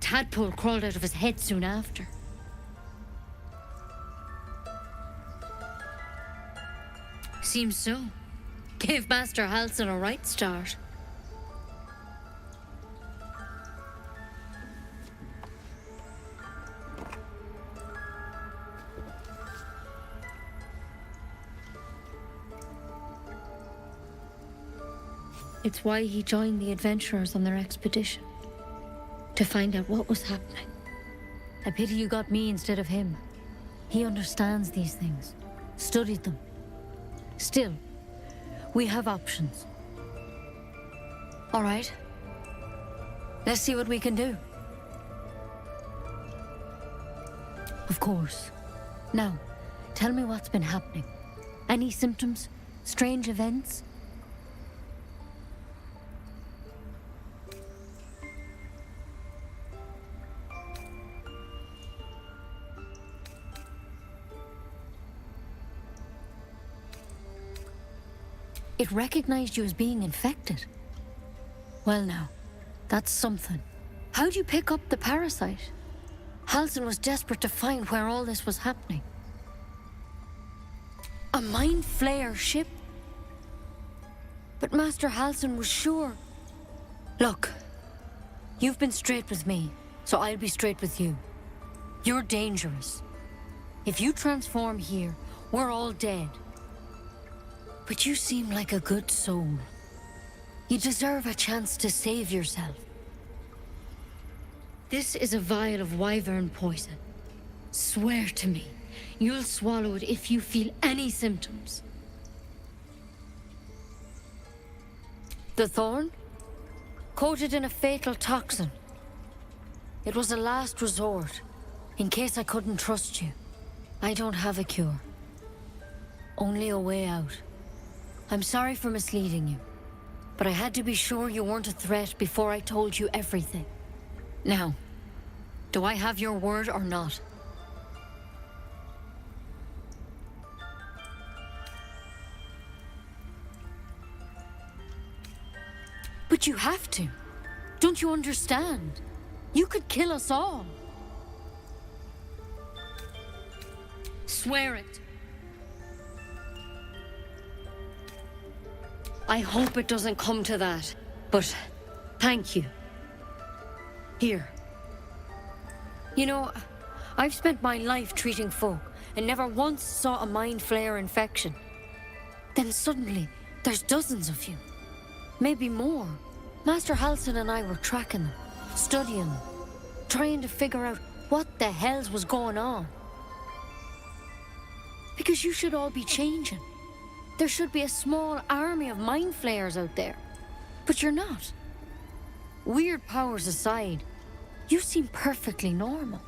tadpole crawled out of his head soon after. Seems so. Gave Master Halsin a right start. It's why he joined the adventurers on their expedition. To find out what was happening. A pity you got me instead of him. He understands these things. Studied them. Still, we have options. All right. Let's see what we can do. Of course. Now, tell me what's been happening. Any symptoms? Strange events? It recognized you as being infected. Well now, that's something. How'd you pick up the parasite? Halsin was desperate to find where all this was happening. A mind flayer ship? But Master Halsin was sure. Look, you've been straight with me, so I'll be straight with you. You're dangerous. If you transform here, we're all dead. But you seem like a good soul. You deserve a chance to save yourself. This is a vial of wyvern poison. Swear to me, you'll swallow it if you feel any symptoms. The thorn? Coated in a fatal toxin. It was a last resort, in case I couldn't trust you. I don't have a cure. Only a way out. I'm sorry for misleading you, but I had to be sure you weren't a threat before I told you everything. Now, do I have your word or not? But you have to. Don't you understand? You could kill us all. Swear it. I hope it doesn't come to that, but thank you. Here. You know, I've spent my life treating folk and never once saw a mind flayer infection. Then suddenly, there's dozens of you. Maybe more. Master Halsin and I were tracking them, studying them, trying to figure out what the hells was going on. Because you should all be changing. There should be a small army of mind flayers out there. But you're not. Weird powers aside, you seem perfectly normal.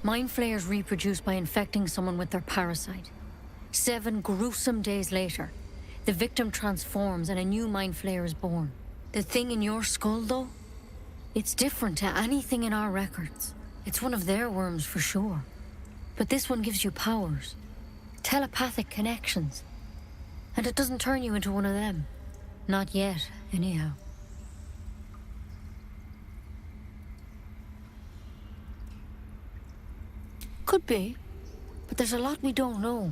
Mind flayers reproduce by infecting someone with their parasite. 7 gruesome days later, the victim transforms and a new mind flayer is born. The thing in your skull, though, it's different to anything in our records. It's one of their worms for sure. But this one gives you powers, telepathic connections. And it doesn't turn you into one of them. Not yet, anyhow. Could be, but there's a lot we don't know.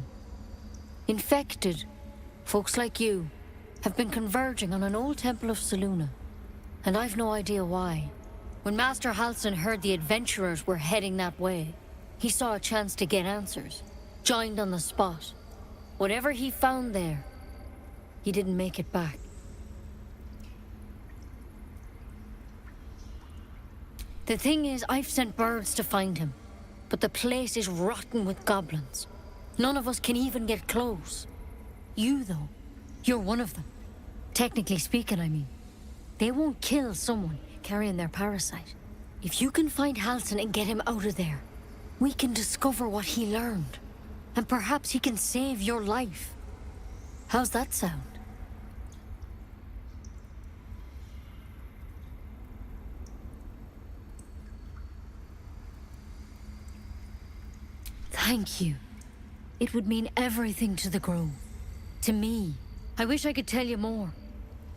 Infected, folks like you, have been converging on an old temple of Selûne. And I've no idea why. When Master Halsin heard the adventurers were heading that way, he saw a chance to get answers, joined on the spot. Whatever he found there, he didn't make it back. The thing is, I've sent birds to find him, but the place is rotten with goblins. None of us can even get close. You, though, you're one of them. Technically speaking, I mean. They won't kill someone carrying their parasite. If you can find Halsin and get him out of there, we can discover what he learned. And perhaps he can save your life. How's that sound? Thank you. It would mean everything to the Grove. To me. I wish I could tell you more.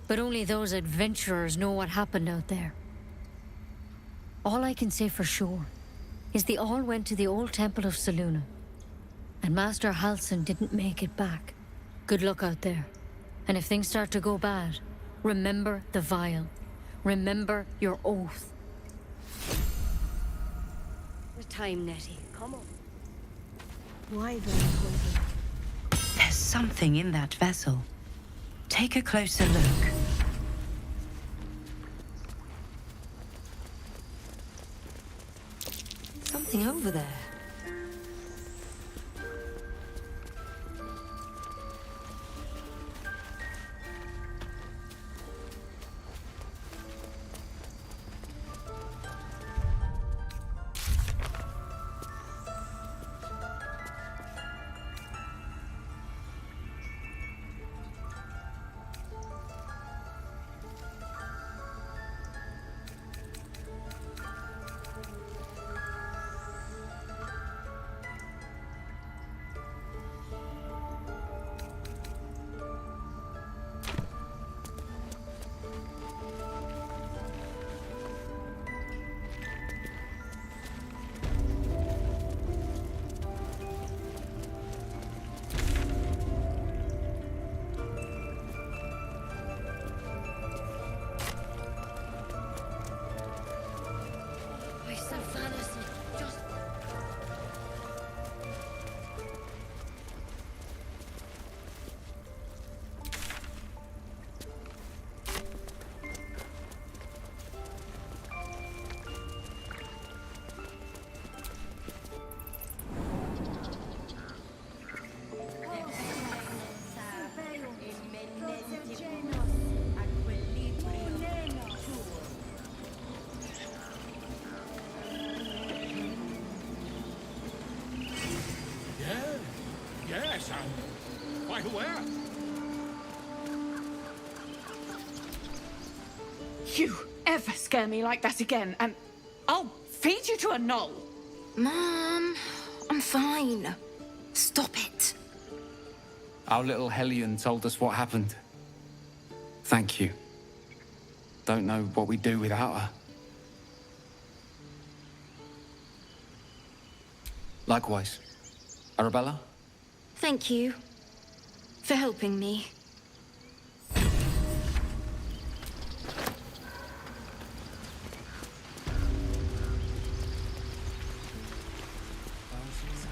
But only those adventurers know what happened out there. All I can say for sure is they all went to the old temple of Selûne, and Master Halsin didn't make it back. Good luck out there. And if things start to go bad, remember the vial. Remember your oath. The time, Nettie. Come on. Why then? There's something in that vessel. Take a closer look. Something over there. Yes, I'm quite aware. You ever scare me like that again, and I'll feed you to a knoll. Mom, I'm fine. Stop it. Our little Hellion told us what happened. Thank you. Don't know what we'd do without her. Likewise. Arabella? Thank you for helping me. It's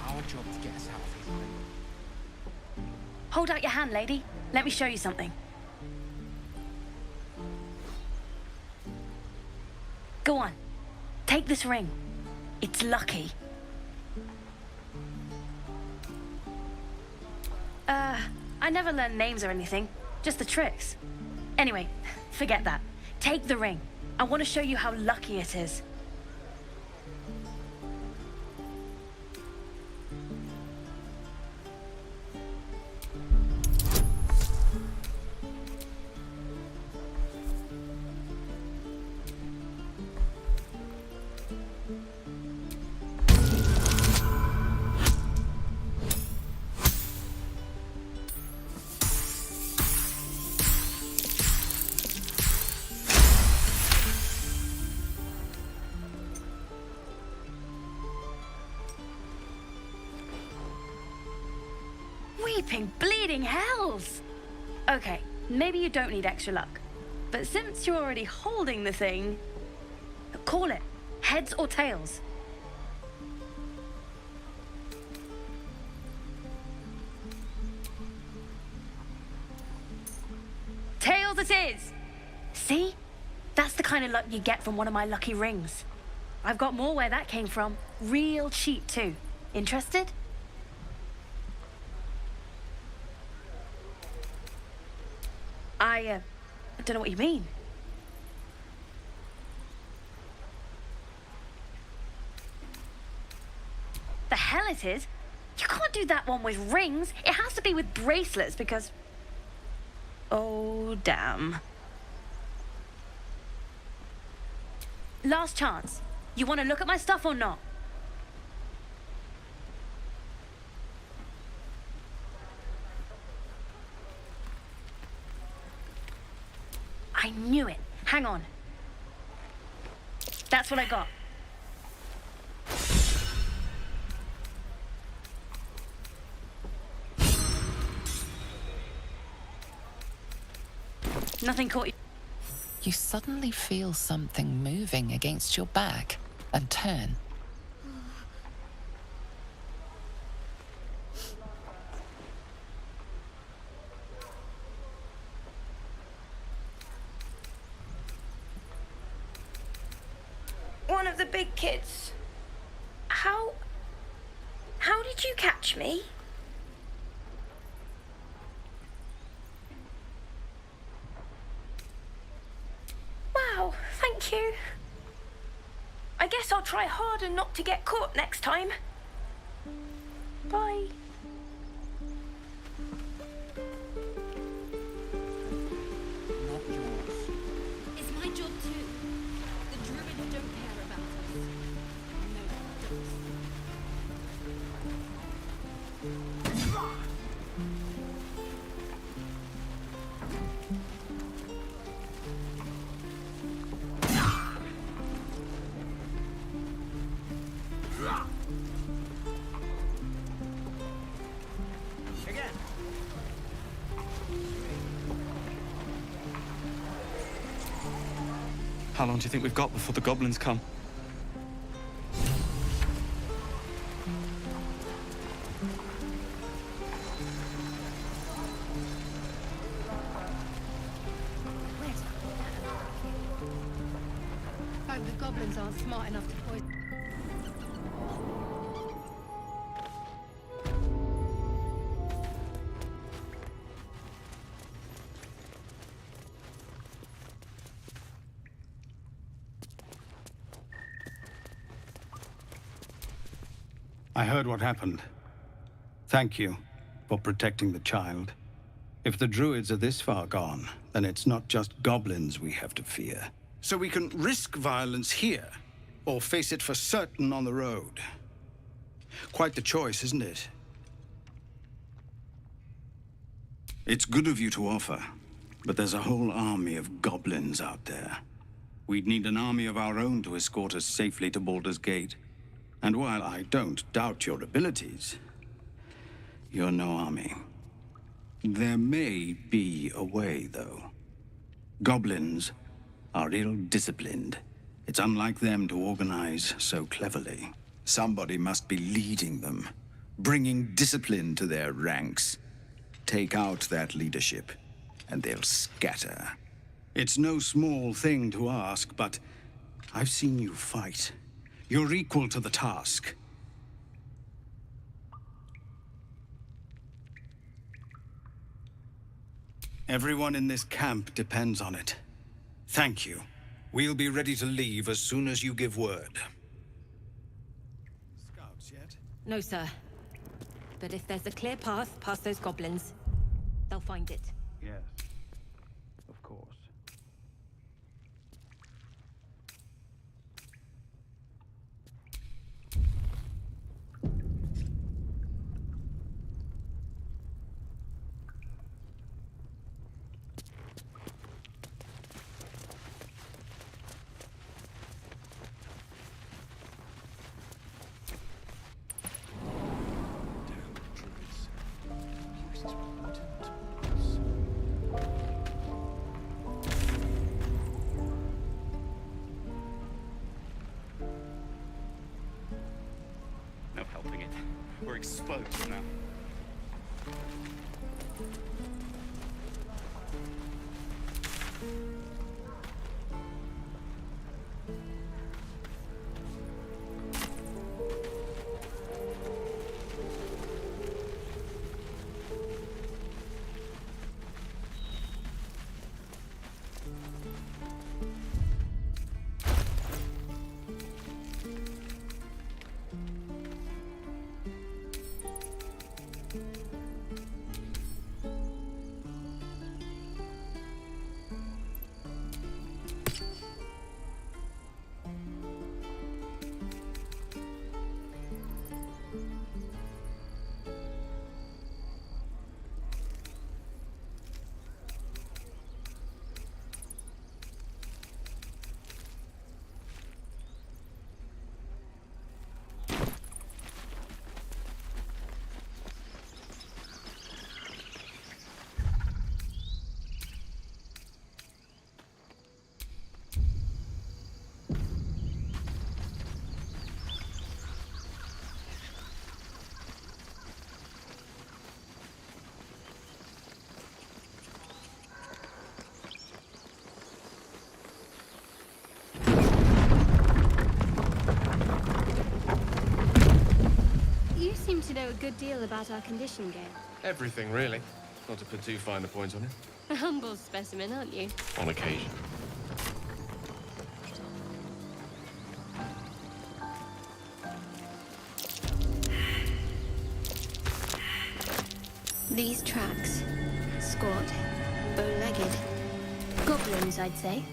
our job to get us out of here. Hold out your hand, lady. Let me show you something. Go on. Take this ring. It's lucky. I never learned names or anything. Just the tricks. Anyway, forget that. Take the ring. I want to show you how lucky it is. Weeping, bleeding hells! Okay, maybe you don't need extra luck. But since you're already holding the thing, call it. Heads or tails? Tails it is! See? That's the kind of luck you get from one of my lucky rings. I've got more where that came from. Real cheap, too. Interested? I don't know what you mean. The hell it is? You can't do that one with rings. It has to be with bracelets because... Oh, damn. Last chance. You want to look at my stuff or not? knew it. Hang on. That's what I got. Nothing caught you. You suddenly feel something moving against your back and turn. One of the big kids. How did you catch me? Wow, thank you. I guess I'll try harder not to get caught next time. Bye. It's my job too. The druids don't care about us. No, they don't. How long do you think we've got before the goblins come? Hope the goblins aren't smart enough to poison. I heard what happened. Thank you for protecting the child. If the druids are this far gone, then it's not just goblins we have to fear. So we can risk violence here, or face it for certain on the road. Quite the choice, isn't it? It's good of you to offer, but there's a whole army of goblins out there. We'd need an army of our own to escort us safely to Baldur's Gate. And while I don't doubt your abilities, you're no army. There may be a way, though. Goblins are ill-disciplined. It's unlike them to organize so cleverly. Somebody must be leading them, bringing discipline to their ranks. Take out that leadership, and they'll scatter. It's no small thing to ask, but I've seen you fight. You're equal to the task. Everyone in this camp depends on it. Thank you. We'll be ready to leave as soon as you give word. Scouts yet? No, sir. But if there's a clear path past those goblins, they'll find it. Yes, of course. No helping it. We're exposed now. know a good deal about our condition, Gale. Everything, really. Not to put too fine a point on it. A humble specimen, aren't you? On occasion. These tracks. Squat. Bow-legged. Goblins, I'd say.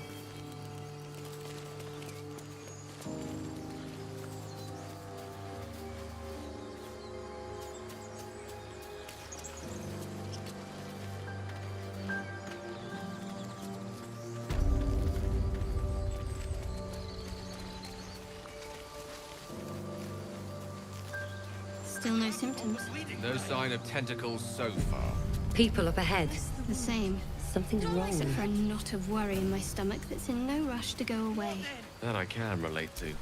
Still no symptoms. No sign of tentacles so far. People up ahead. The same. Something's wrong. Except for a knot of worry in my stomach that's in no rush to go away. That I can relate to.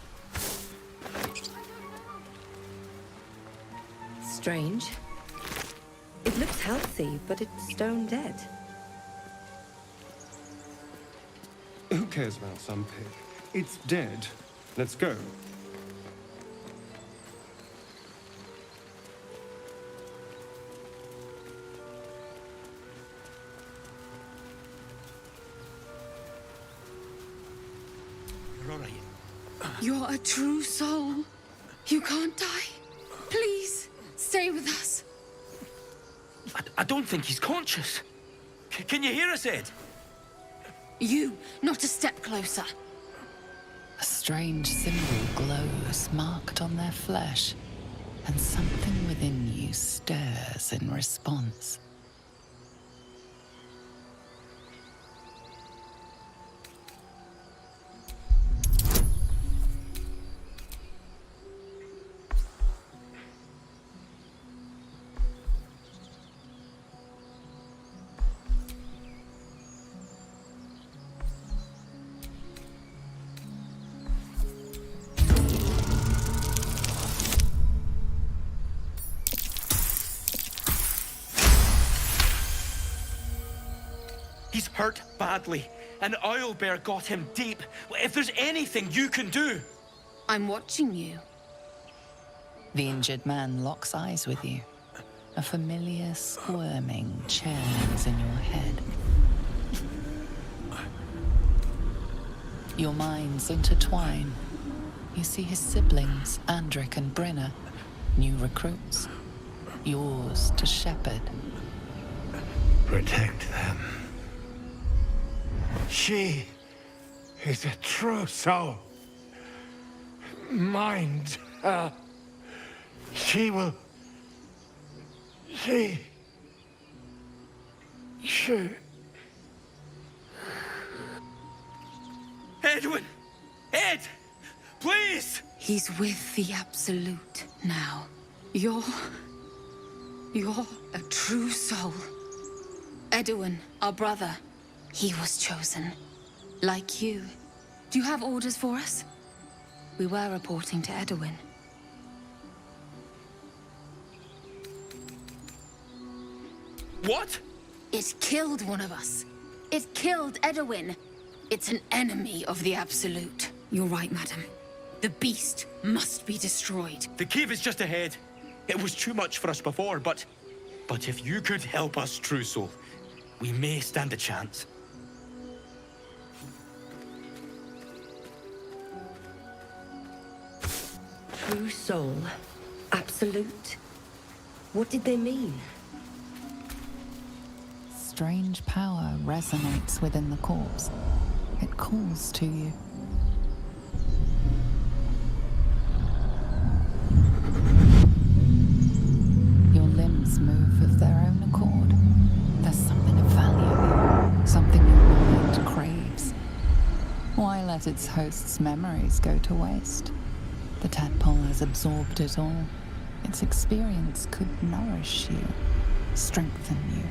Strange. It looks healthy, but it's stone dead. Who cares about some pig? It's dead. Let's go. You're a true soul. You can't die. Please, stay with us. I don't think he's conscious. Can you hear us, Ed? You, not a step closer. A strange symbol glows, marked on their flesh, and something within you stirs in response. He's hurt badly. An owlbear got him deep. If there's anything you can do... I'm watching you. The injured man locks eyes with you. A familiar squirming churns in your head. Your minds intertwine. You see his siblings, Andric and Brenna, new recruits, yours to shepherd. Protect them. She is a true soul. Mind her. She will... She... Edwin! Ed! Please! He's with the Absolute now. You're a true soul. Edwin, our brother, he was chosen. Like you. Do you have orders for us? We were reporting to Edwin. What? It killed one of us. It killed Edwin. It's an enemy of the Absolute. You're right, madam. The beast must be destroyed. The cave is just ahead. It was too much for us before, but if you could help us, True Soul, we may stand a chance. True soul. Absolute. What did they mean? Strange power resonates within the corpse. It calls to you. Your limbs move of their own accord. There's something of value, something your mind craves. Why let its host's memories go to waste? The tadpole has absorbed it all. Its experience could nourish you, strengthen you.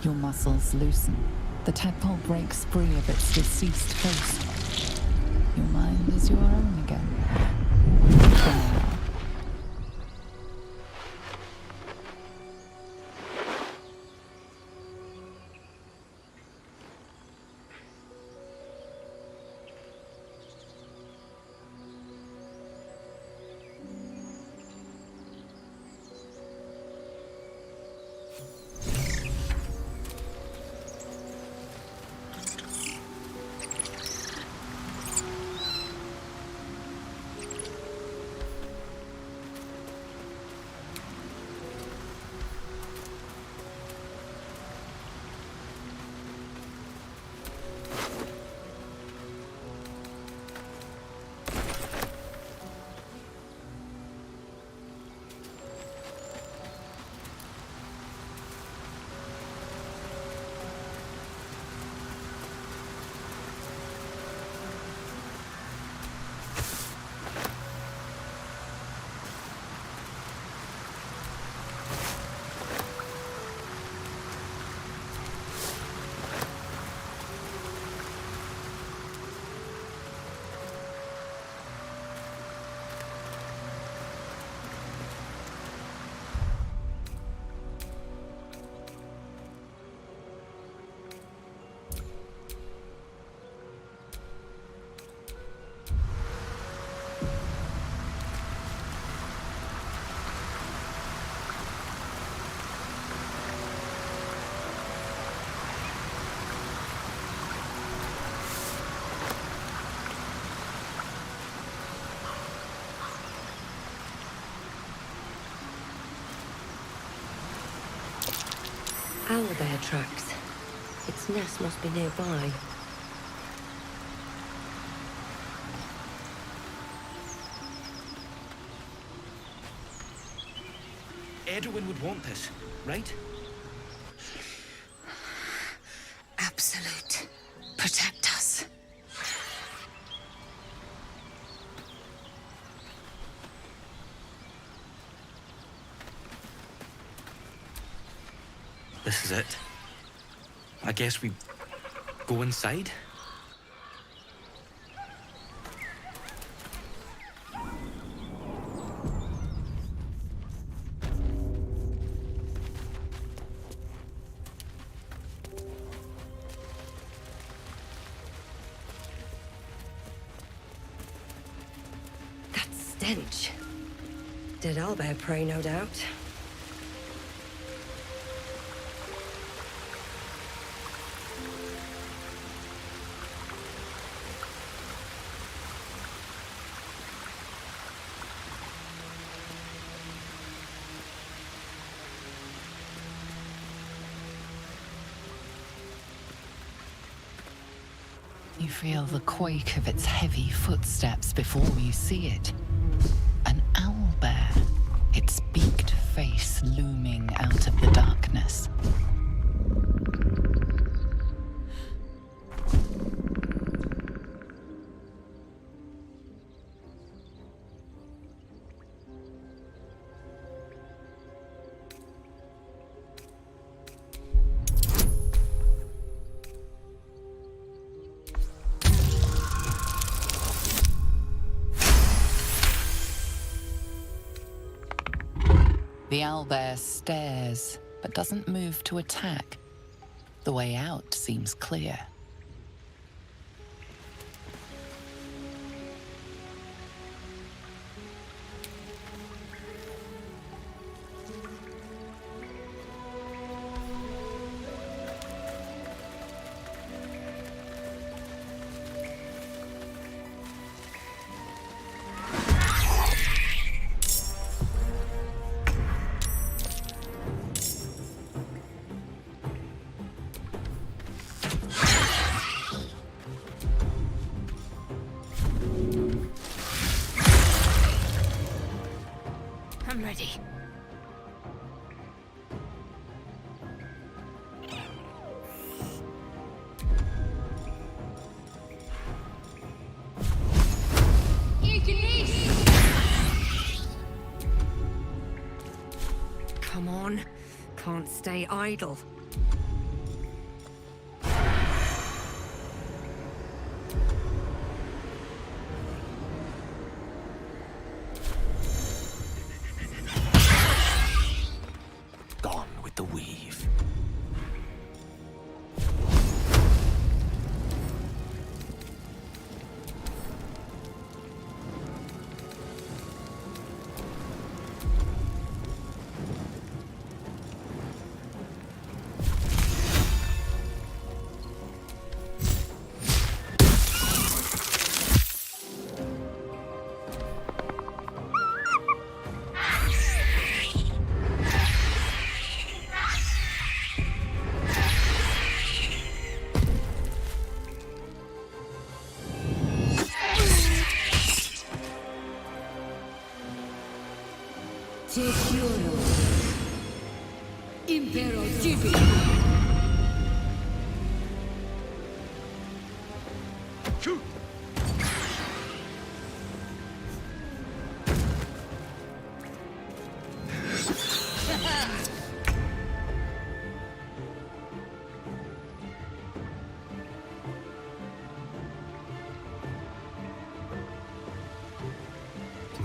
Your muscles loosen. The tadpole breaks free of its deceased host. Your mind as your own again. For now. Owlbear tracks. Its nest must be nearby. Edwin would want this, right? Absolute. Protect us. This is it. I guess we go inside? That stench. Dead owlbear prey, no doubt. You feel the quake of its heavy footsteps before you see it. An owlbear, its beaked face looming out of the darkness. The owlbear stares, but doesn't move to attack. The way out seems clear. I'm ready. Come on. Can't stay idle.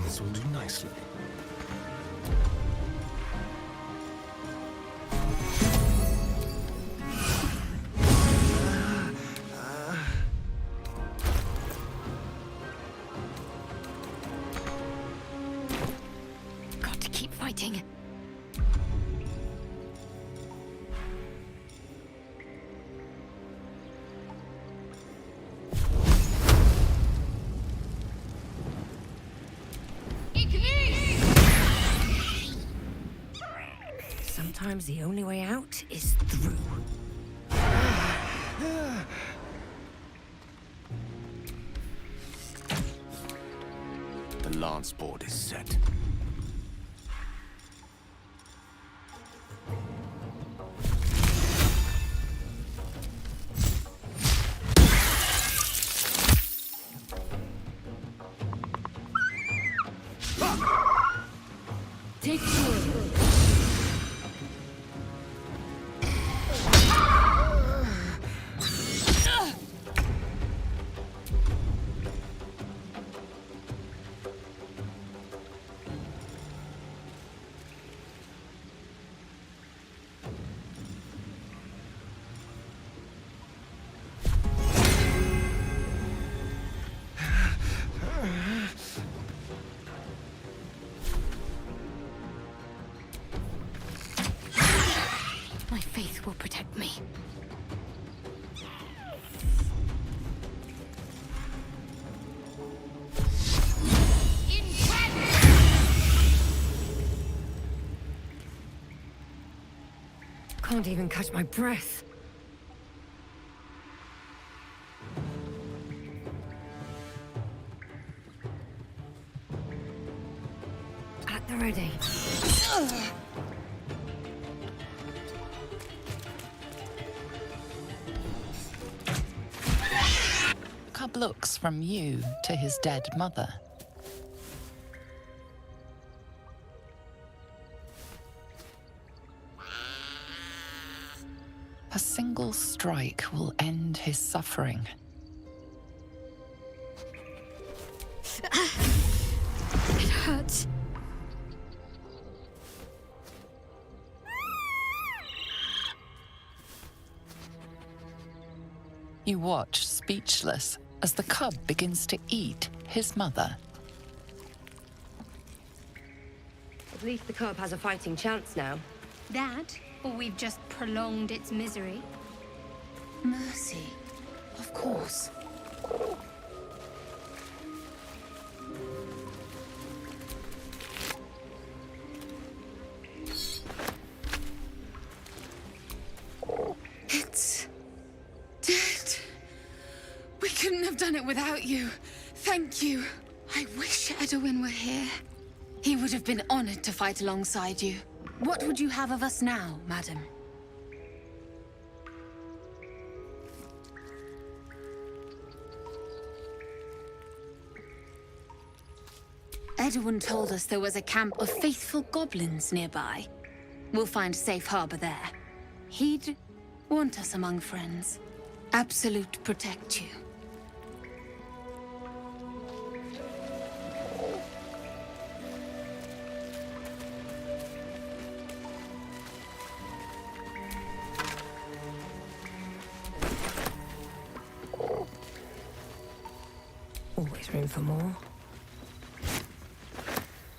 This will do nicely. Got to keep fighting. Sometimes the only way out is through. The lance board is set. Take two. My faith will protect me. Can't even catch my breath. At the ready. Cub looks from you to his dead mother. A single strike will end his suffering. It hurts. You watch, speechless, as the cub begins to eat his mother. At least the cub has a fighting chance now. That, or we've just prolonged its misery. Mercy. Of course. It's dead. We couldn't have done it without you. Thank you. I wish Edwin were here. He would have been honored to fight alongside you. What would you have of us now, madam? Edwin told us there was a camp of faithful goblins nearby. We'll find safe harbor there. He'd want us among friends. Absolute protect you. Always room for more.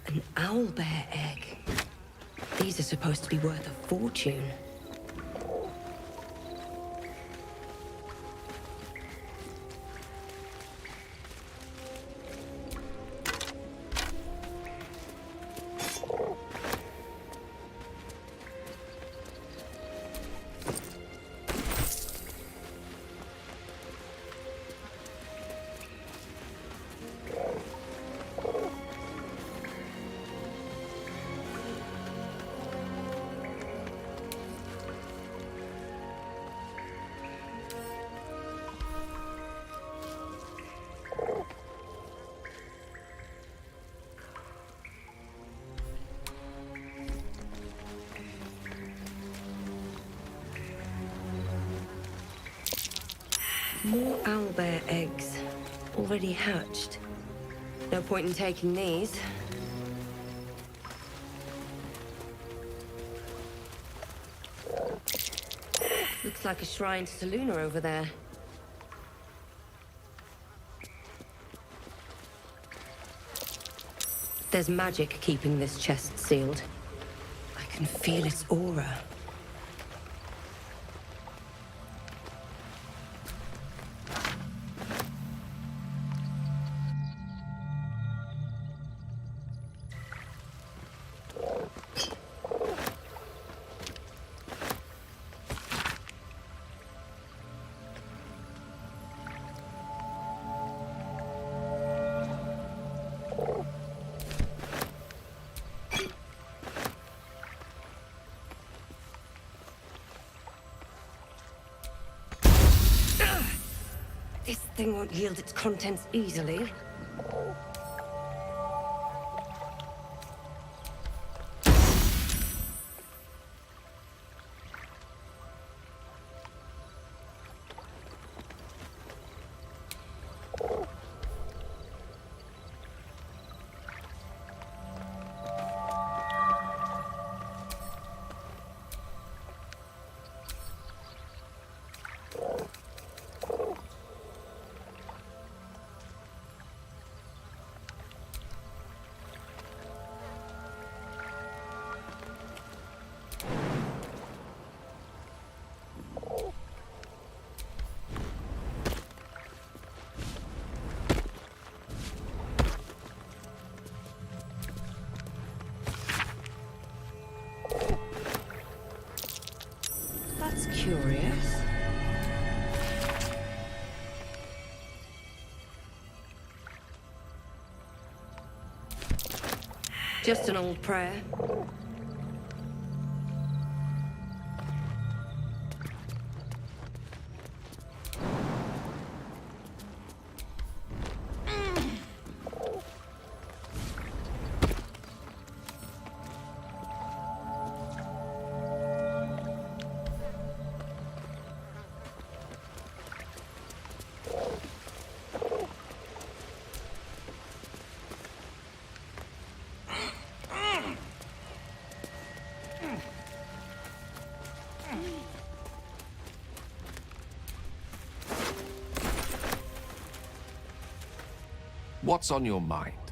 An owlbear egg. These are supposed to be worth a fortune. More owlbear eggs. Already hatched. No point in taking these. Looks like a shrine to Seluna over there. There's magic keeping this chest sealed. I can feel its aura. This thing won't yield its contents easily. That's curious. Just an old prayer. What's on your mind?